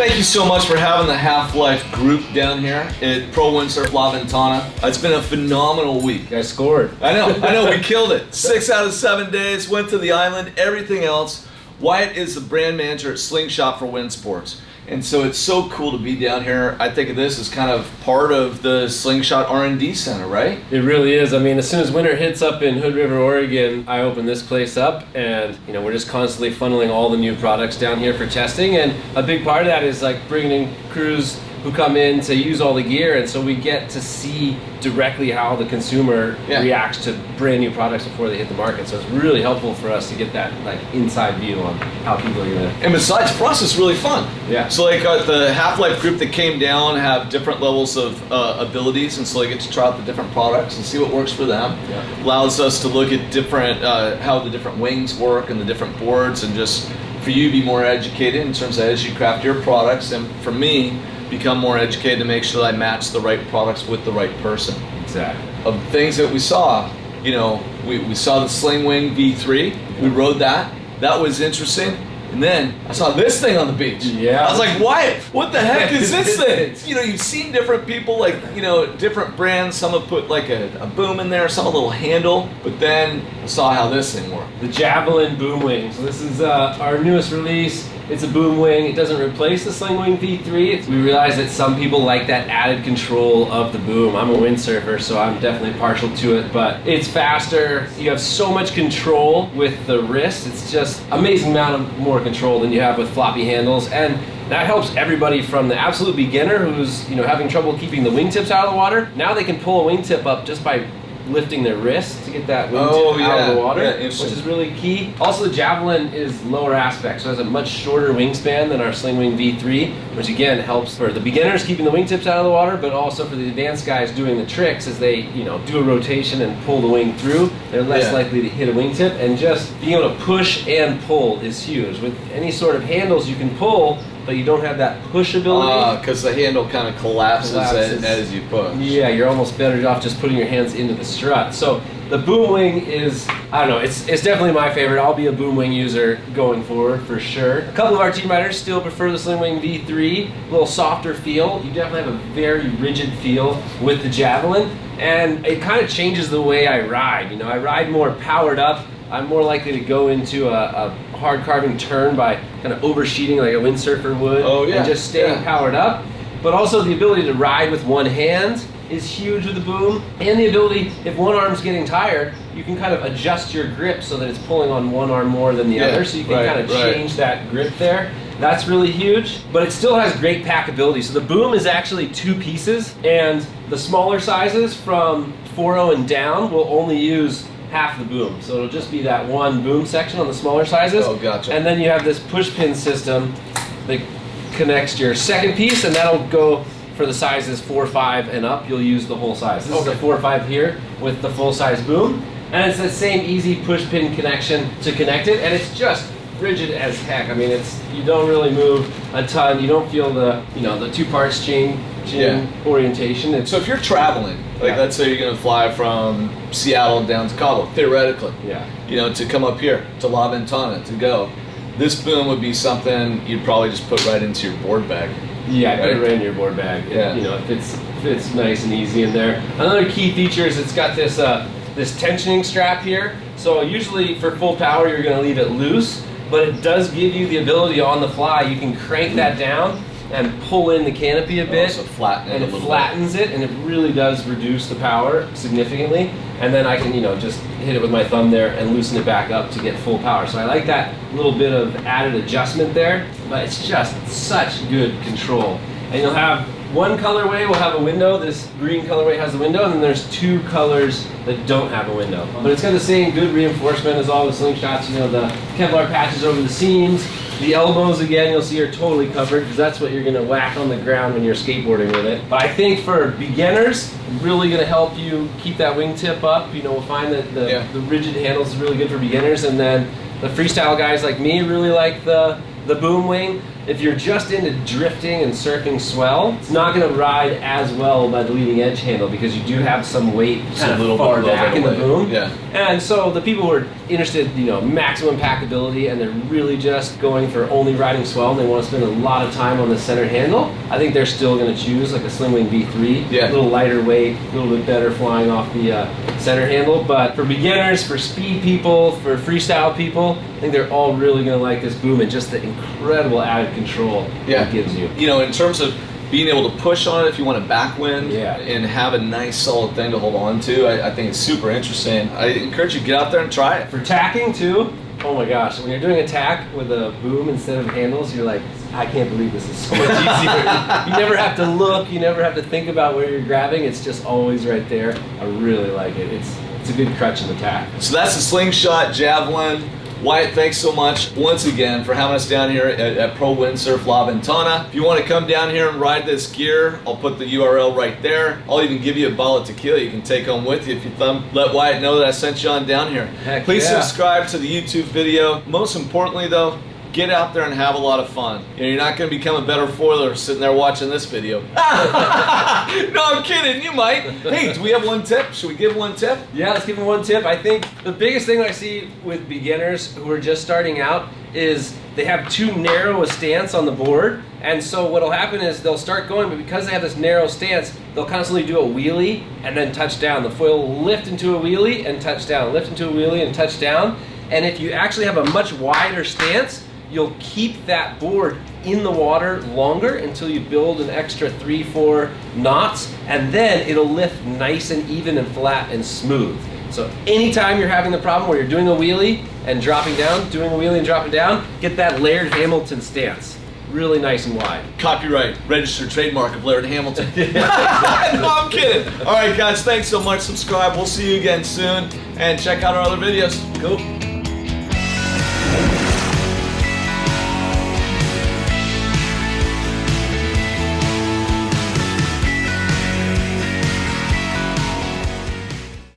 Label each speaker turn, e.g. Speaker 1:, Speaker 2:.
Speaker 1: thank you so much for having the Half-Life group down here at Pro Windsurf La Ventana. It's been a phenomenal week.
Speaker 2: I scored.
Speaker 1: I know, we killed it. 6 out of 7 days, went to the island, everything else. Wyatt is the brand manager at Slingshot for Wind Sports. And so it's so cool to be down here. I think of this as kind of part of the Slingshot R&D Center, right?
Speaker 2: It really is. I mean, as soon as winter hits up in Hood River, Oregon, I open this place up, and we're just constantly funneling all the new products down here for testing. And a big part of that is like bringing in crews who come in to use all the gear, and so we get to see directly how the consumer reacts to brand new products before they hit the market. So it's really helpful for us to get that like inside view on how people are gonna.
Speaker 1: And besides, for us, it's really fun.
Speaker 2: Yeah.
Speaker 1: So like the Half-Life group that came down have different levels of abilities, and so they get to try out the different products and see what works for them.
Speaker 2: Yeah.
Speaker 1: Allows us to look at different how the different wings work and the different boards, and just for you to be more educated in terms of as you craft your products, and for me, become more educated to make sure that I match the right products with the right person.
Speaker 2: Exactly.
Speaker 1: Of things that we saw, we saw the Sling Wing V3. We rode that. That was interesting. And then I saw this thing on the beach.
Speaker 2: Yeah.
Speaker 1: I was like, Wyatt, what the heck is this thing? You've seen different people, like, different brands. Some have put like a boom in there, some a little handle. But then I saw how this thing worked.
Speaker 2: The Javelin Boom Wing. So this is our newest release. It's a boom wing. It doesn't replace the Sling Wing V3. We realize that some people like that added control of the boom. I'm a windsurfer, so I'm definitely partial to it, but it's faster. You have so much control with the wrist. It's just amazing amount of more control than you have with floppy handles, and that helps everybody from the absolute beginner who's having trouble keeping the wingtips out of the water. Now they can pull a wingtip up just by lifting their wrist to get that wingtip out of the water, which is really key. Also, the Javelin is lower aspect, so it has a much shorter wingspan than our Sling Wing V3, which again helps for the beginners keeping the wingtips out of the water, but also for the advanced guys doing the tricks as they do a rotation and pull the wing through. They're less likely to hit a wingtip, and just being able to push and pull is huge. With any sort of handles you can pull, but you don't have that push ability.
Speaker 1: Because the handle kind of collapses as you push.
Speaker 2: Yeah, you're almost better off just putting your hands into the strut. So the boom wing is, I don't know, it's definitely my favorite. I'll be a boom wing user going forward for sure. A couple of our team riders still prefer the Sling Wing V3, a little softer feel. You definitely have a very rigid feel with the Javelin, and it kind of changes the way I ride. I ride more powered up. I'm more likely to go into a hard carving turn by kind of oversheeting like a windsurfer would, and just staying powered up. But also the ability to ride with one hand is huge with the boom, and the ability, if one arm's getting tired, you can kind of adjust your grip so that it's pulling on one arm more than the other, so you can kind of change that grip there. That's really huge, but it still has great packability. So the boom is actually 2 pieces, and the smaller sizes from 4.0 and down will only use half the boom. So it'll just be that one boom section on the smaller sizes.
Speaker 1: Oh, gotcha.
Speaker 2: And then you have this push pin system that connects your second piece, and that'll go for the sizes 4, 5, and up. You'll use the whole size. This is a 4, 5 here with the full size boom. And it's the same easy push pin connection to connect it, and it's just rigid as heck. I mean, you don't really move a ton. You don't feel the the 2 parts chain orientation.
Speaker 1: So if you're traveling, like let's say you're going to fly from Seattle down to Cabo, theoretically, to come up here to La Ventana to go, this boom would be something you'd probably just put right into your board bag.
Speaker 2: Yeah, put it right in your board bag. It fits nice and easy in there. Another key feature is it's got this this tensioning strap here. So usually for full power you're going to leave it loose, but it does give you the ability on the fly. You can crank that down and pull in the canopy a bit,
Speaker 1: so flatten it,
Speaker 2: and it flattens it, and it really does reduce the power significantly. And then I can just hit it with my thumb there and loosen it back up to get full power. So I like that little bit of added adjustment there, but it's just such good control. And you'll have one colorway will have a window. This green colorway has a window, and then there's 2 colors that don't have a window. But it's got the same good reinforcement as all the Slingshots. The Kevlar patches over the seams. The elbows, again, you'll see are totally covered, because that's what you're going to whack on the ground when you're skateboarding with it. But I think for beginners, really going to help you keep that wingtip up. We'll find that the rigid handles is really good for beginners, and then the freestyle guys like me really like the boom wing. if you're just into drifting and surfing swell, it's not going to ride as well by the leading edge handle because you do have some weight kind of
Speaker 1: little
Speaker 2: far
Speaker 1: bit
Speaker 2: back in the boom.
Speaker 1: Yeah.
Speaker 2: And so the people who are interested, you know, maximum packability, and they're really just going for only riding swell and they want to spend a lot of time on the center handle, I think they're still going to choose like a Slingwing V3.
Speaker 1: Yeah.
Speaker 2: A little lighter weight, a little bit better flying off the center handle. But for beginners, for speed people, for freestyle people, I think they're all really going to like this boom and just the incredible added control it gives you.
Speaker 1: You know, in terms of being able to push on it if you want a backwind
Speaker 2: Yeah.
Speaker 1: and have a nice solid thing to hold on to, I think it's super interesting. I encourage you to get out there and try it.
Speaker 2: For tacking too, oh my gosh, when you're doing a tack with a boom instead of handles, you're like, I can't believe this is so much easier. You never have to look, you never have to think about where you're grabbing, it's just always right there. I really like it. It's a good crutch in the tack.
Speaker 1: So that's the Slingshot Javelin. Wyatt, thanks so much once again for having us down here at Pro Windsurf La Ventana. If you want to come down here and ride this gear, I'll put the URL right there. I'll even give you a bottle of tequila you can take home with you if you let Wyatt know that I sent you on down here.
Speaker 2: Heck
Speaker 1: Please
Speaker 2: yeah.
Speaker 1: subscribe to the YouTube video. Most importantly though, get out there and have a lot of fun. You know, you're not going to become a better foiler sitting there watching this video. No, I'm kidding. You might. Hey, do we have one tip? Should we give one tip?
Speaker 2: Yeah, let's give them one tip. I think the biggest thing I see with beginners who are just starting out is they have too narrow a stance on the board. And so what'll happen is they'll start going, but because they have this narrow stance, they'll constantly do a wheelie and then touch down. The foil will lift into a wheelie and touch down, lift into a wheelie and touch down. And if you actually have a much wider stance, you'll keep that board in the water longer until you build an extra 3-4 knots, and then it'll lift nice and even and flat and smooth. So anytime you're having the problem where you're doing a wheelie and dropping down, doing a wheelie and dropping down, get that Laird Hamilton stance. Really nice and wide.
Speaker 1: Copyright, registered trademark of Laird Hamilton. No, I'm kidding. All right, guys, thanks so much. Subscribe. We'll see you again soon, and check out our other videos. Cool.